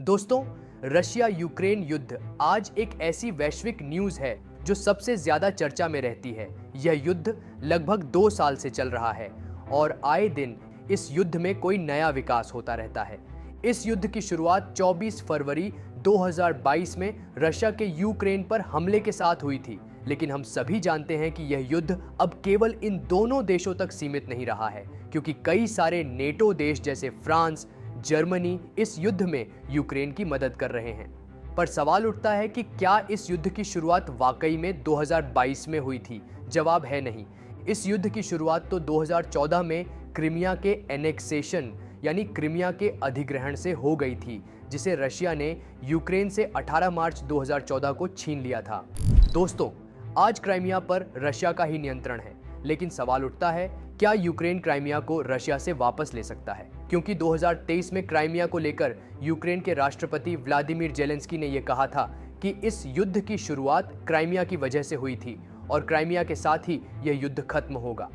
दोस्तों, Russia Ukraine युद्ध आज एक ऐसी वैश्विक न्यूज है जो सबसे ज्यादा चर्चा में रहती है। यह युद्ध लगभग 2 साल से चल रहा है और आए दिन इस युद्ध में कोई नया विकास होता रहता है। इस युद्ध की शुरुआत 24 फरवरी 2022 में रशिया के यूक्रेन पर हमले के साथ हुई थी, लेकिन हम सभी जानते हैं कि यह युद्ध अब केवल इन दोनों देशों तक सीमित नहीं रहा है, क्योंकि कई सारे नेटो देश जैसे फ्रांस, जर्मनी इस युद्ध में यूक्रेन की मदद कर रहे हैं। पर सवाल उठता है कि क्या इस युद्ध की शुरुआत वाकई में 2022 में हुई थी? जवाब है नहीं। इस युद्ध की शुरुआत तो 2014 में क्रीमिया के एनेक्सेशन यानी क्रीमिया के अधिग्रहण से हो गई थी, जिसे रशिया ने यूक्रेन से 18 मार्च 2014 को छीन लिया था। दोस्तों, आज क्राइमिया पर रशिया का ही नियंत्रण है, लेकिन सवाल उठता है, क्या यूक्रेन क्राइमिया को रशिया से वापस ले सकता है? क्योंकि 2023 में क्राइमिया को लेकर यूक्रेन के राष्ट्रपति व्लादिमीर जेलेंस्की ने यह कहा था कि इस युद्ध की शुरुआत क्राइमिया की वजह से हुई थी और क्राइमिया के साथ ही यह युद्ध खत्म होगा।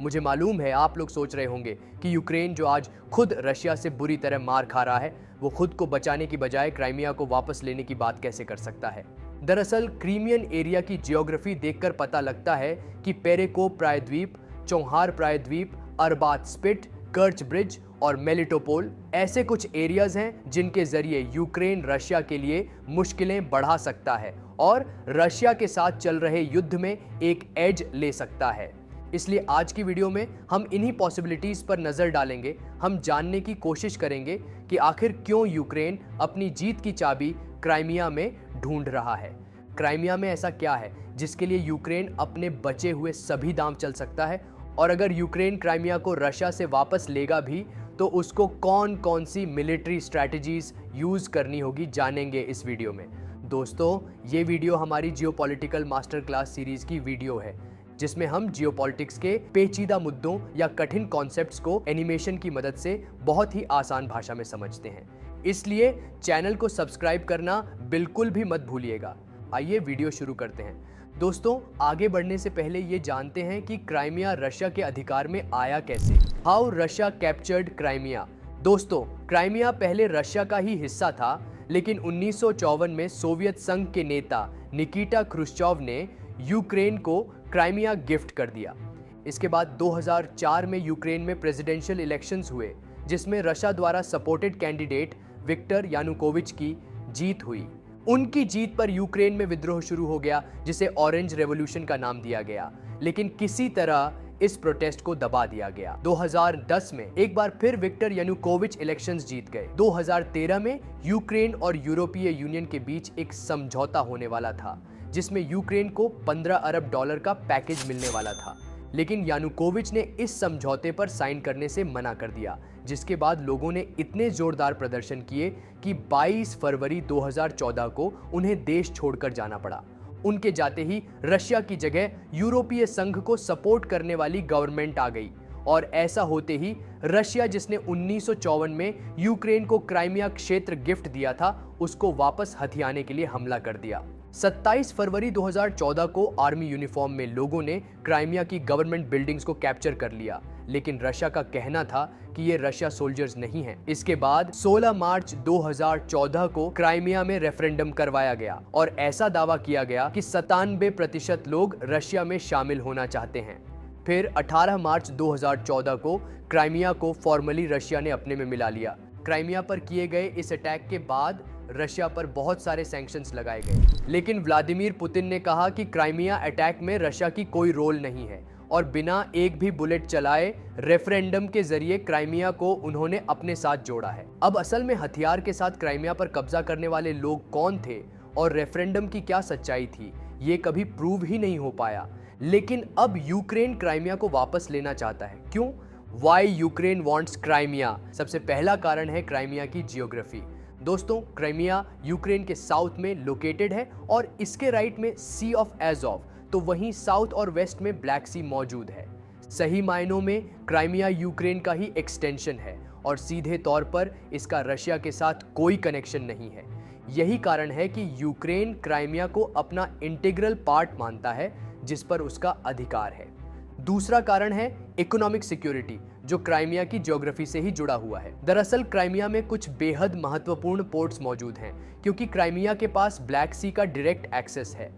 मुझे मालूम है आप लोग सोच रहे होंगे कि यूक्रेन जो आज खुद रशिया से बुरी तरह मार खा रहा है, वो खुद को बचाने की बजाय क्राइमिया को वापस लेने की बात कैसे कर सकता है। दरअसल क्रीमियन एरिया की जियोग्राफी देखकर पता लगता है कि पेरेकोप प्रायद्वीप, चौहार प्रायद्वीप, अरबात स्पिट, कर्च ब्रिज और मेलिटोपोल ऐसे कुछ एरियाज हैं जिनके जरिए यूक्रेन रशिया के लिए मुश्किलें बढ़ा सकता है और रशिया के साथ चल रहे युद्ध में एक एज ले सकता है। इसलिए आज की वीडियो में हम इन्हीं पॉसिबिलिटीज पर नजर डालेंगे। हम जानने की कोशिश करेंगे कि आखिर क्यों यूक्रेन अपनी जीत की चाबी क्राइमिया में ढूंढ रहा है। क्राइमिया में ऐसा क्या है जिसके लिए यूक्रेन अपने बचे हुए सभी दांव चल सकता है, और अगर यूक्रेन क्राइमिया को रशिया से वापस लेगा भी तो उसको कौन कौन सी मिलिट्री स्ट्रैटेजीज यूज करनी होगी, जानेंगे इस वीडियो में। दोस्तों, ये वीडियो हमारी जियोपॉलिटिकल मास्टर क्लास सीरीज की वीडियो है, जिसमें हम जियोपॉलिटिक्स के पेचीदा मुद्दों या कठिन कॉन्सेप्ट्स को एनिमेशन की मदद से बहुत ही आसान भाषा में समझते हैं। इसलिए चैनल को सब्सक्राइब करना बिल्कुल भी मत भूलिएगा। आइए वीडियो शुरू करते हैं। दोस्तों, आगे बढ़ने से पहले ये जानते हैं कि क्राइमिया रशिया के अधिकार में आया कैसे। How Russia captured Crimea. दोस्तों, क्राइमिया पहले रशिया का ही हिस्सा था, लेकिन 1954 में सोवियत संघ के नेता निकिटा क्रुश्चोव ने यूक्रेन को क्राइमिया गिफ्ट कर दिया। इसके बाद 2004 में यूक्रेन में प्रेसिडेंशियल इलेक्शंस हुए, जिसमें रशिया द्वारा सपोर्टेड कैंडिडेट विक्टर यानुकोविच की जीत हुई। उनकी जीत पर यूक्रेन में विद्रोह शुरू हो गया, जिसे ऑरेंज रेवोल्यूशन का नाम दिया गया, लेकिन किसी तरह इस प्रोटेस्ट को दबा दिया गया। 2010 में एक बार फिर विक्टर यानुकोविच इलेक्शंस जीत गए। 2013 में यूक्रेन और यूरोपीय यूनियन के बीच एक समझौता होने वाला था, जिसमें यूक्रेन को 15 अरब डॉलर का पैकेज मिलने वाला था, लेकिन यानुकोविच ने इस समझौते पर साइन करने से मना कर दिया, जिसके बाद लोगों ने इतने जोरदार प्रदर्शन किए कि 22 फरवरी 2014 को उन्हें देश छोड़कर जाना पड़ा। उनके जाते ही रशिया की जगह यूरोपीय संघ को सपोर्ट करने वाली गवर्नमेंट आ गई, और ऐसा होते ही रशिया, जिसने 1954 में यूक्रेन को क्राइमिया क्षेत्र गिफ्ट दिया था, उसको वापस हथियाने के लिए हमला कर दिया। 27 फरवरी 2014 को आर्मी यूनिफॉर्म में लोगों ने क्राइमिया की गवर्नमेंट बिल्डिंग्स को कैप्चर कर लिया, लेकिन रशिया का कहना था कि ये रशिया सोल्जर्स नहीं हैं। इसके बाद 16 मार्च 2014 को क्राइमिया में रेफरेंडम करवाया गया और ऐसा दावा किया गया कि 97% लोग रशिया में शामिल होना चाहते हैं। फिर 18 मार्च 2014 को क्राइमिया को फॉर्मली रशिया ने अपने में मिला लिया। क्राइमिया पर किए गए इस अटैक के बाद रशिया पर बहुत सारे सैंक्शंस लगाए गए, लेकिन व्लादिमीर पुतिन ने कहा कि क्राइमिया अटैक में रशिया की कोई रोल नहीं है, और बिना एक भी बुलेट चलाए रेफरेंडम के जरिए क्राइमिया को उन्होंने अपने साथ जोड़ा है। अब असल में हथियार के साथ क्राइमिया पर कब्जा करने वाले लोग कौन थे और रेफरेंडम की क्या सच्चाई थी, ये कभी प्रूव ही नहीं हो पाया। लेकिन अब यूक्रेन क्राइमिया को वापस लेना चाहता है। क्यों? Why Ukraine wants Crimea. सबसे पहला कारण है क्राइमिया की जियोग्राफी। दोस्तों, क्राइमिया यूक्रेन के साउथ में लोकेटेड है और इसके राइट में सी ऑफ एज़ोव, तो वहीं साउथ और वेस्ट में ब्लैक सी मौजूद है। सही मायनों में क्राइमिया यूक्रेन का ही एक्सटेंशन है और सीधे तौर पर इसका रशिया के साथ कोई कनेक्शन नहीं है। यही कारण है कि यूक्रेन क्राइमिया को अपना इंटीग्रल पार्ट मानता है, जिस पर उसका अधिकार है। दूसरा कारण है इकोनॉमिक सिक्योरिटी। जो क्राइमिया की ज्योग्राफी से ही जुड़ा हुआ है। दरअसल क्राइमिया में कुछ बेहद महत्वपूर्ण पोर्ट्स मौजूद हैं, क्योंकि क्राइमिया के पास ब्लैक सी का डायरेक्ट एक्सेस है।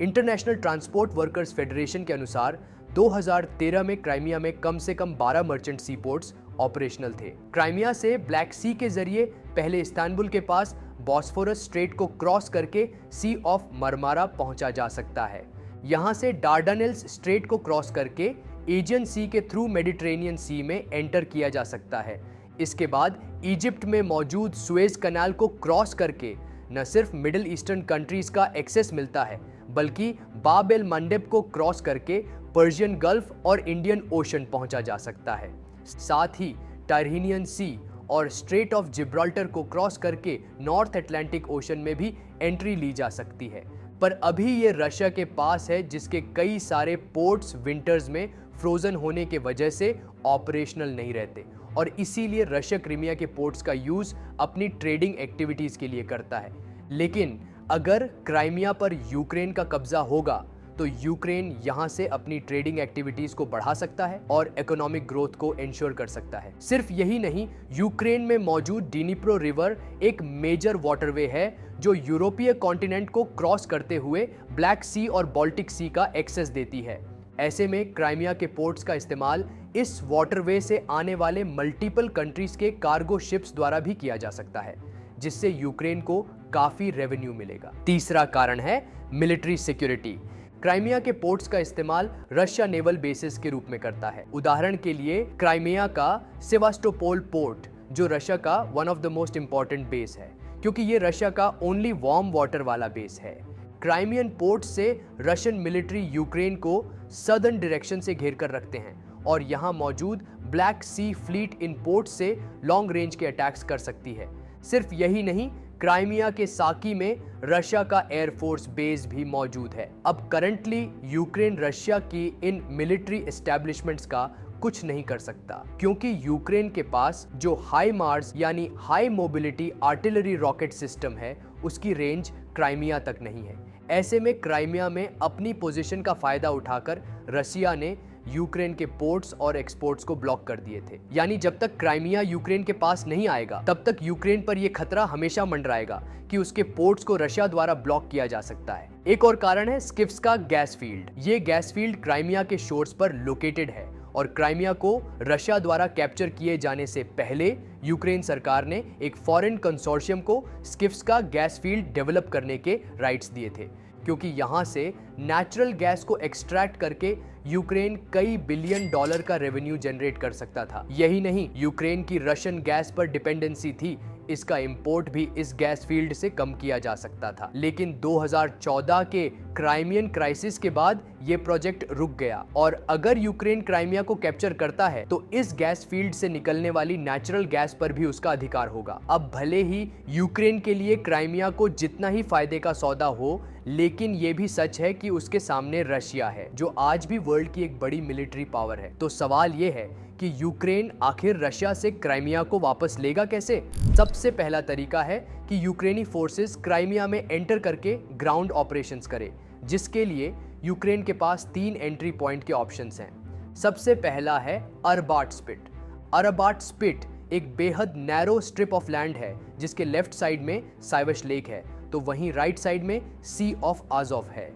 इंटरनेशनल ट्रांसपोर्ट वर्कर्स फेडरेशन के अनुसार 2013 में क्राइमिया में कम से कम 12 मर्चेंट सी पोर्ट्स ऑपरेशनल थे। क्राइमिया से ब्लैक सी के जरिए पहले इस्तांबुल के पास बॉस्फोरस स्ट्रेट को क्रॉस करके सी ऑफ मरमारा पहुंचा जा सकता है। यहां से डार्डानेल्स स्ट्रेट को क्रॉस करके एजियन सी के थ्रू मेडिटेरेनियन सी में एंटर किया जा सकता है। इसके बाद इजिप्ट में मौजूद सुएज कनाल को क्रॉस करके न सिर्फ मिडिल ईस्टर्न कंट्रीज का एक्सेस मिलता है, बल्कि बाब एल मंडेब को क्रॉस करके पर्शियन गल्फ और इंडियन ओशन पहुंचा जा सकता है। साथ ही टायरिनियन सी और स्ट्रेट ऑफ जिब्राल्टर को क्रॉस करके नॉर्थ अटलांटिक ओशन में भी एंट्री ली जा सकती है। पर अभी ये रशिया के पास है, जिसके कई सारे पोर्ट्स विंटर्स में फ्रोजन होने के वजह से ऑपरेशनल नहीं रहते और इसीलिए रशिया क्रीमिया के पोर्ट्स का यूज अपनी ट्रेडिंग एक्टिविटीज के लिए करता है। लेकिन अगर क्राइमिया पर यूक्रेन का कब्जा होगा तो यूक्रेन यहां से अपनी ट्रेडिंग एक्टिविटीज को बढ़ा सकता है और इकोनॉमिक ग्रोथ को इंश्योर कर सकता है। सिर्फ यही नहीं, यूक्रेन में मौजूद डिनीप्रो रिवर एक मेजर वाटरवे है जो यूरोपीय कॉन्टिनेंट को क्रॉस करते हुए ब्लैक सी और बाल्टिक सी का एक्सेस देती है। ऐसे में क्राइमिया के पोर्ट्स का इस्तेमाल इस वाटरवे से आने वाले मल्टीपल कंट्रीज के कार्गो शिप्स द्वारा भी किया जा सकता है, जिससे यूक्रेन को काफी रेवेन्यू मिलेगा। तीसरा कारण है मिलिट्री सिक्योरिटी। क्राइमिया के पोर्ट्स का इस्तेमाल रशिया नेवल बेसिस के रूप में करता है। उदाहरण के लिए क्राइमिया का सेवास्टोपोल पोर्ट, जो रशिया का one of the most important base है, क्योंकि ये रशिया का ओनली वार्म वाटर वाला बेस है। क्राइमियन पोर्ट से रशियन मिलिट्री यूक्रेन को सदर्न डायरेक्शन से घेर कर रखते हैं और यहाँ मौजूद ब्लैक सी फ्लीट इन पोर्ट से लॉन्ग रेंज के अटैक्स कर सकती है। सिर्फ यही नहीं, क्राइमिया के साकी में रशिया का एयरफोर्स बेस भी मौजूद है। अब करंटली यूक्रेन रशिया की इन मिलिट्री एस्टैब्लिशमेंट्स का कुछ नहीं कर सकता, क्योंकि यूक्रेन के पास जो हाई मार्स यानी high mobility artillery rocket system है, उसकी रेंज क्राइमिया तक नहीं है। ऐसे में क्राइमिया में अपनी पोजीशन का फायदा उठाकर रशिया ने यूक्रेन के पोर्ट्स और एक्सपोर्ट्स को ब्लॉक कर दिए थे। यानी जब तक क्राइमिया यूक्रेन के पास नहीं आएगा, तब तक यूक्रेन पर यह खतरा हमेशा मंडराएगा कि उसके पोर्ट्स को रशिया द्वारा ब्लॉक किया जा सकता है। एक और कारण है स्किफ्स्का गैस फील्ड। ये गैस फील्ड क्राइमिया के शोर्स पर लोकेटेड है और क्राइमिया को रशिया द्वारा कैप्चर किए जाने से पहले यूक्रेन सरकार ने एक फॉरेन कंसोर्शियम को स्किफ्स्का गैस फील्ड डेवलप करने के राइट्स दिए थे, क्योंकि यहां से नेचुरल गैस को एक्सट्रैक्ट करके यूक्रेन कई बिलियन डॉलर का रेवेन्यू जनरेट कर सकता था। यही नहीं, यूक्रेन की रशियन गैस पर डिपेंडेंसी थी, इसका इंपोर्ट भी इस गैस फील्ड से कम किया जा सकता था। लेकिन 2014 के क्राइमियन क्राइसिस के बाद ये प्रोजेक्ट रुक गया और अगर यूक्रेन क्राइमिया को कैप्चर करता है तो इस गैस फील्ड से निकलने वाली नेचुरल गैस पर भी उसका अधिकार होगा। अब भले ही यूक्रेन के लिए क्राइमिया को जितना ही फायदे का सौदा हो, लेकिन ये भी सच है कि उसके सामने रशिया है, जो आज भी वर्ल्ड की एक बड़ी मिलिट्री पावर है। तो सवाल ये है कि यूक्रेन आखिर रशिया से क्राइमिया को वापस लेगा कैसे? सबसे पहला तरीका है कि यूक्रेनी फोर्सेस क्राइमिया में एंटर करके ग्राउंड ऑपरेशंस करे, जिसके लिए यूक्रेन के पास 3 एंट्री पॉइंट के ऑप्शंस हैं। सबसे पहला है अरबाट स्पिट। अरबाट स्पिट एक बेहद नैरो स्ट्रिप ऑफ लैंड है, जिसके लेफ्ट साइड में साइवश लेक है, तो वहीं राइट साइड में सी ऑफ आजोव है।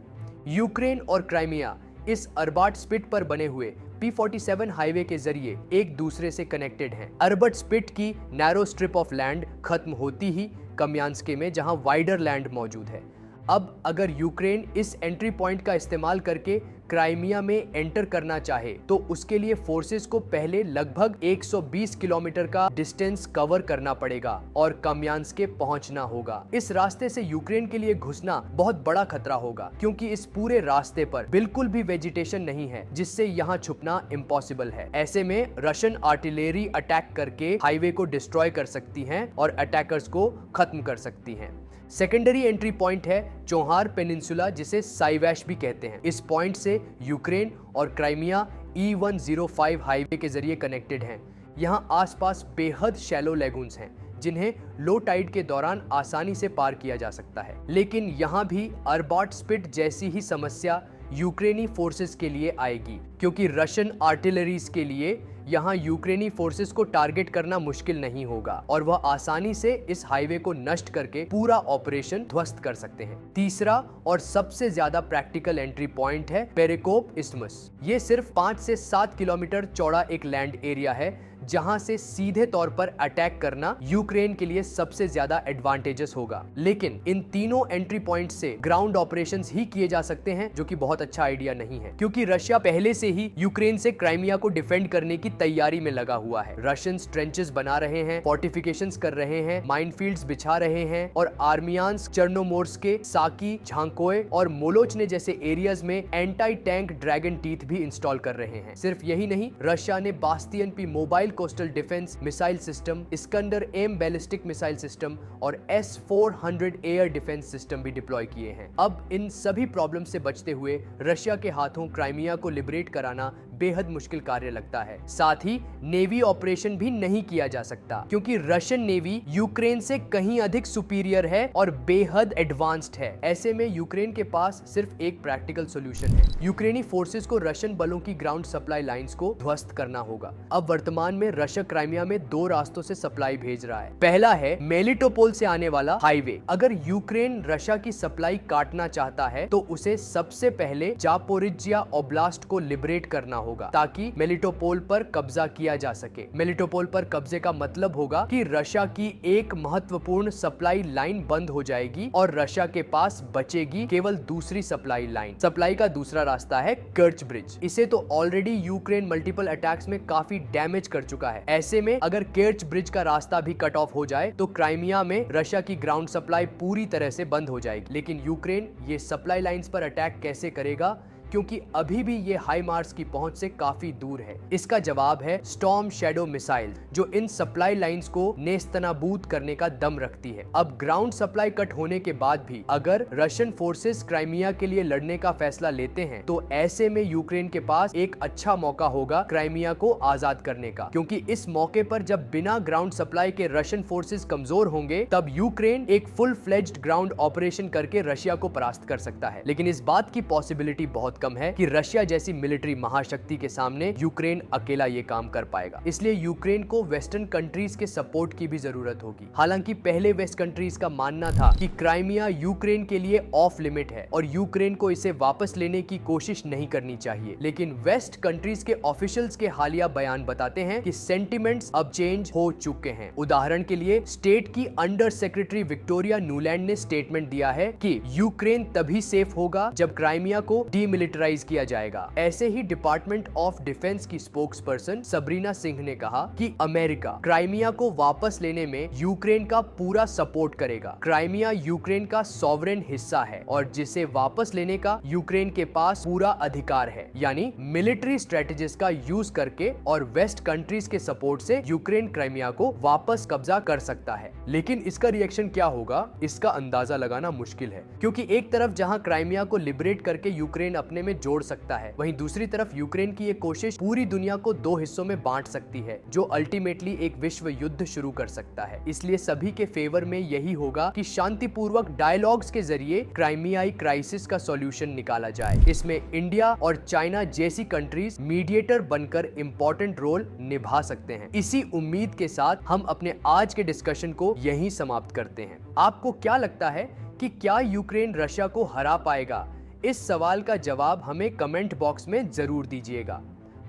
यूक्रेन और क्राइमिया इस अरबाट स्पिट पर बने हुए P47 हाईवे के जरिए एक दूसरे से कनेक्टेड हैं। अरबट स्पिट की नैरो स्ट्रिप ऑफ लैंड खत्म होती ही कम्यान्स्के में, जहां वाइडर लैंड मौजूद है। अब अगर यूक्रेन इस एंट्री पॉइंट का इस्तेमाल करके क्राइमिया में एंटर करना चाहे तो उसके लिए फोर्सेस को पहले लगभग 120 किलोमीटर का डिस्टेंस कवर करना पड़ेगा और कम्यान्स्के पहुंचना होगा। इस रास्ते से यूक्रेन के लिए घुसना बहुत बड़ा खतरा होगा, क्योंकि इस पूरे रास्ते पर बिल्कुल भी वेजिटेशन नहीं है, जिससे यहाँ छुपना इम्पॉसिबल है। ऐसे में रशियन आर्टिलरी अटैक करके हाईवे को डिस्ट्रॉय कर सकती हैं और अटैकर्स को खत्म कर सकती हैं। सेकेंडरी एंट्री पॉइंट है चोहार पेनिनसुला, जिसे साइवैश भी कहते हैं। इस पॉइंट से यूक्रेन और क्राइमिया E105 हाईवे के जरिए कनेक्टेड हैं। यहाँ आसपास बेहद शैलो लेगून्स हैं, जिन्हें लो टाइड के दौरान आसानी से पार किया जा सकता है। लेकिन यहाँ भी अरबाट स्पिट जैसी ही समस्या यूक्रेनी फोर्सेस के लिए आएगी, क्योंकि रशियन आर्टिलरीज के लिए यहाँ यूक्रेनी फोर्सेस को टारगेट करना मुश्किल नहीं होगा और वह आसानी से इस हाईवे को नष्ट करके पूरा ऑपरेशन ध्वस्त कर सकते हैं। तीसरा और सबसे ज्यादा प्रैक्टिकल एंट्री पॉइंट है पेरिकोप इस्थमस। ये सिर्फ 5 से 7 किलोमीटर चौड़ा एक लैंड एरिया है जहां से सीधे तौर पर अटैक करना यूक्रेन के लिए सबसे ज्यादा एडवांटेजेस होगा। लेकिन इन तीनों एंट्री पॉइंट से ग्राउंड ऑपरेशंस ही किए जा सकते हैं, जो कि बहुत अच्छा आइडिया नहीं है, क्योंकि रशिया पहले से ही यूक्रेन से क्राइमिया को डिफेंड करने की तैयारी में लगा हुआ है। रशियंस ट्रेंचेस बना रहे हैं, फोर्टिफिकेशंस कर रहे हैं, माइनफील्ड्स बिछा रहे हैं और आर्मियान्स चर्नोमोर्स्क, साकी, झांकोए और मोलोचने जैसे एरियाज में एंटी टैंक ड्रैगन टीथ भी इंस्टॉल कर रहे हैं। सिर्फ यही नहीं, रशिया ने Bastion P mobile coastal defence missile system, Iskander M ballistic missile system और S-400 एयर डिफेंस सिस्टम भी डिप्लॉय किए हैं। अब इन सभी प्रॉब्लम से बचते हुए रशिया के हाथों क्राइमिया को लिबरेट कराना बेहद मुश्किल कार्य लगता है। साथ ही नेवी ऑपरेशन भी नहीं किया जा सकता, क्योंकि रशियन नेवी यूक्रेन से कहीं अधिक सुपीरियर है और बेहद एडवांस्ड है। ऐसे में यूक्रेन के पास सिर्फ एक प्रैक्टिकल सॉल्यूशन है। यूक्रेनी फोर्सेस को रशियन बलों की ग्राउंड सप्लाई लाइंस को ध्वस्त करना होगा। अब वर्तमान में रशिया क्राइमिया में 2 रास्तों से सप्लाई भेज रहा है। पहला है मेलिटोपोल से आने वाला हाईवे। अगर यूक्रेन रशिया की सप्लाई काटना चाहता है तो उसे सबसे पहले जापोरिजिया ओब्लास्ट को लिबरेट करना होगा, ताकि मेलिटोपोल पर कब्जा किया जा सके। मेलिटोपोल पर कब्जे का मतलब होगा कि रशिया की एक महत्वपूर्ण सप्लाई लाइन बंद हो जाएगी और रशिया के पास बचेगी केवल दूसरी सप्लाई लाइन। सप्लाई का दूसरा रास्ता है कर्च ब्रिज। इसे तो ऑलरेडी यूक्रेन मल्टीपल अटैक्स में काफी डैमेज कर चुका है। ऐसे में अगर कर्च ब्रिज का रास्ता भी कट ऑफ हो जाए तो क्राइमिया में रशिया की ग्राउंड सप्लाई पूरी तरह से बंद हो जाएगी। लेकिन यूक्रेन ये सप्लाई लाइंस पर अटैक कैसे करेगा, क्योंकि अभी भी ये हाई मार्स की पहुंच से काफी दूर है। इसका जवाब है स्टॉर्म शैडो मिसाइल, जो इन सप्लाई लाइंस को नेस्तनाबूद करने का दम रखती है। अब ग्राउंड सप्लाई कट होने के बाद भी अगर रशियन फोर्सेस क्राइमिया के लिए लड़ने का फैसला लेते हैं तो ऐसे में यूक्रेन के पास एक अच्छा मौका होगा क्राइमिया को आजाद करने का, क्योंकि इस मौके पर जब बिना ग्राउंड सप्लाई के रशियन फोर्सेस कमजोर होंगे तब यूक्रेन एक फुल फ्लेज्ड ग्राउंड ऑपरेशन करके रशिया को परास्त कर सकता है। लेकिन इस बात की पॉसिबिलिटी बहुत कम है कि रशिया जैसी मिलिट्री महाशक्ति के सामने यूक्रेन अकेला ये काम कर पाएगा। इसलिए यूक्रेन को वेस्टर्न कंट्रीज के सपोर्ट की भी जरूरत होगी। हालांकि पहले वेस्ट कंट्रीज का मानना था कि क्राइमिया यूक्रेन के लिए ऑफ लिमिट है और यूक्रेन को इसे वापस लेने की कोशिश नहीं करनी चाहिए। लेकिन वेस्ट कंट्रीज के ऑफिशियल्स के हालिया बयान बताते हैं कि सेंटिमेंट्स अब चेंज हो चुके हैं। उदाहरण के लिए स्टेट की अंडर सेक्रेटरी विक्टोरिया न्यूलैंड ने स्टेटमेंट दिया है कि यूक्रेन तभी सेफ होगा जब क्राइमिया को डीमिलिटराइज किया जाएगा। ऐसे ही डिपार्टमेंट ऑफ डिफेंस की स्पोक्सपर्सन सबरीना सिंह ने कहा कि अमेरिका क्राइमिया को वापस लेने में यूक्रेन का पूरा सपोर्ट करेगा। क्राइमिया यूक्रेन का सॉवरेन हिस्सा है और जिसे वापस लेने का यूक्रेन के पास पूरा अधिकार है। यानी मिलिट्री स्ट्रेटेजीज का यूज करके और वेस्ट कंट्रीज के सपोर्ट से यूक्रेन क्राइमिया को वापस कब्जा कर सकता है। लेकिन इसका रिएक्शन क्या होगा, इसका अंदाजा लगाना मुश्किल है, क्योंकि एक तरफ जहां क्राइमिया को लिबरेट करके यूक्रेन अपने में जोड़ सकता है, वहीं दूसरी तरफ यूक्रेन की ये कोशिश पूरी दुनिया को 2 हिस्सों में बांट सकती है, जो अल्टीमेटली एक विश्व युद्ध शुरू कर सकता है। इसलिए सभी के फेवर में यही होगा कि शांतिपूर्वक डायलॉग्स के जरिए क्राइमियाई क्राइसिस का सॉल्यूशन निकाला जाए। इसमें इंडिया और चाइना जैसी कंट्रीज मीडिएटर बनकर इंपॉर्टेंट रोल निभा सकते हैं। इसी उम्मीद के साथ हम अपने आज के डिस्कशन को यहीं समाप्त करते हैं। आपको क्या लगता है कि क्या यूक्रेन रशिया को हरा पाएगा? इस सवाल का जवाब हमें कमेंट बॉक्स में जरूर दीजिएगा।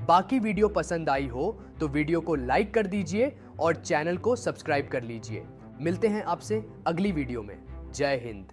बाकी वीडियो पसंद आई हो तो वीडियो को लाइक कर दीजिए और चैनल को सब्सक्राइब कर लीजिए। मिलते हैं आपसे अगली वीडियो में। जय हिंद।